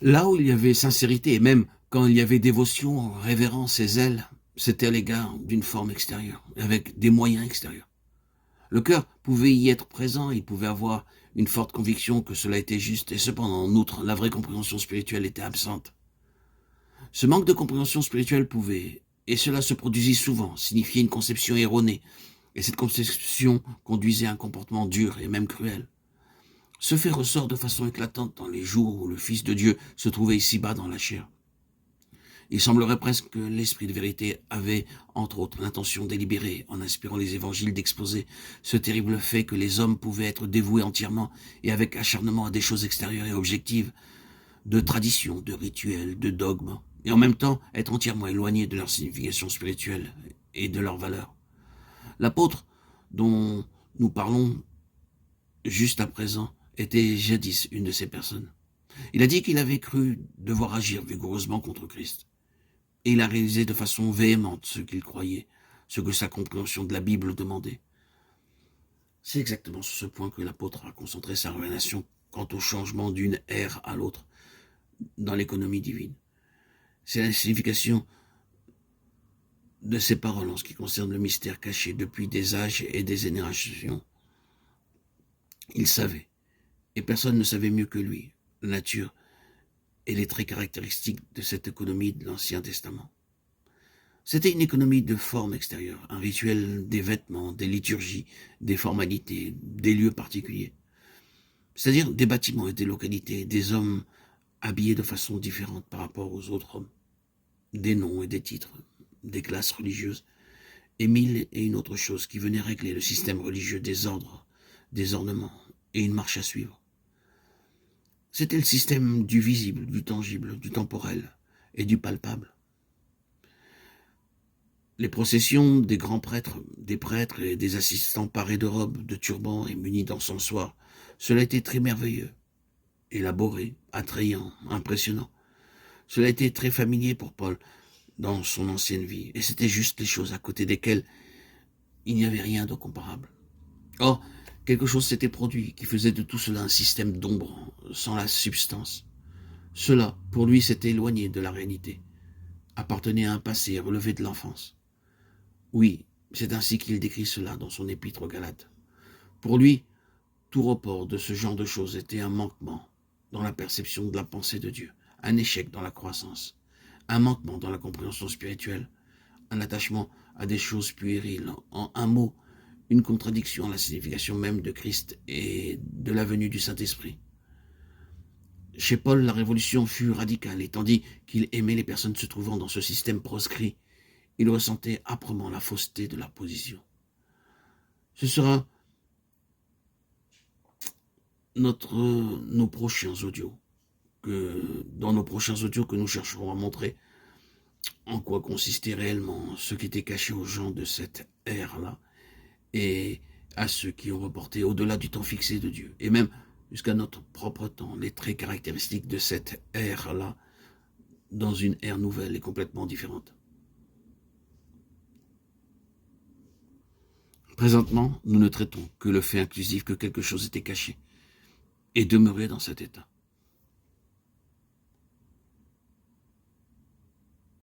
Là où il y avait sincérité, et même quand il y avait dévotion, révérence et zèle, c'était à l'égard d'une forme extérieure, avec des moyens extérieurs. Le cœur pouvait y être présent, il pouvait avoir une forte conviction que cela était juste, et cependant, en outre, la vraie compréhension spirituelle était absente. Ce manque de compréhension spirituelle pouvait, et cela se produisit souvent, signifier une conception erronée, et cette conception conduisait à un comportement dur et même cruel. Ce fait ressort de façon éclatante dans les jours où le Fils de Dieu se trouvait ici-bas dans la chair. Il semblerait presque que l'Esprit de vérité avait, entre autres, l'intention délibérée, en inspirant les évangiles, d'exposer ce terrible fait que les hommes pouvaient être dévoués entièrement et avec acharnement à des choses extérieures et objectives, de traditions, de rituels, de dogmes, et en même temps être entièrement éloignés de leur signification spirituelle et de leur valeur. L'apôtre dont nous parlons juste à présent était jadis une de ces personnes. Il a dit qu'il avait cru devoir agir vigoureusement contre Christ. Et il a réalisé de façon véhémente ce qu'il croyait, ce que sa compréhension de la Bible demandait. C'est exactement sur ce point que l'apôtre a concentré sa révélation quant au changement d'une ère à l'autre dans l'économie divine. C'est la signification de ces paroles en ce qui concerne le mystère caché depuis des âges et des générations. Il savait, et personne ne savait mieux que lui, la nature et les traits caractéristiques de cette économie de l'Ancien Testament. C'était une économie de forme extérieure, un rituel des vêtements, des liturgies, des formalités, des lieux particuliers. C'est-à-dire des bâtiments et des localités, des hommes habillés de façon différente par rapport aux autres hommes, des noms et des titres, des classes religieuses, et mille et une autres choses qui venaient régler le système religieux des ordres, des ornements et une marche à suivre. C'était le système du visible, du tangible, du temporel et du palpable. Les processions des grands prêtres, des prêtres et des assistants parés de robes, de turbans et munis d'encensoirs, cela était très merveilleux, élaboré, attrayant, impressionnant. Cela était très familier pour Paul dans son ancienne vie, et c'était juste les choses à côté desquelles il n'y avait rien de comparable. Or, quelque chose s'était produit qui faisait de tout cela un système d'ombre, sans la substance. Cela, pour lui, s'était éloigné de la réalité, appartenait à un passé relevé de l'enfance. Oui, c'est ainsi qu'il décrit cela dans son épître aux Galates. Pour lui, tout report de ce genre de choses était un manquement dans la perception de la pensée de Dieu, un échec dans la croissance, un manquement dans la compréhension spirituelle, un attachement à des choses puériles, en un mot, une contradiction à la signification même de Christ et de la venue du Saint-Esprit. Chez Paul, la révolution fut radicale, et tandis qu'il aimait les personnes se trouvant dans ce système proscrit, il ressentait âprement la fausseté de leur position. Ce sera nos prochains audios, dans nos prochains audios que nous chercherons à montrer en quoi consistait réellement ce qui était caché aux gens de cette ère-là et à ceux qui ont reporté au-delà du temps fixé de Dieu, et même jusqu'à notre propre temps, les traits caractéristiques de cette ère-là dans une ère nouvelle et complètement différente. Présentement, nous ne traitons que le fait inclusif que quelque chose était caché et demeurait dans cet état.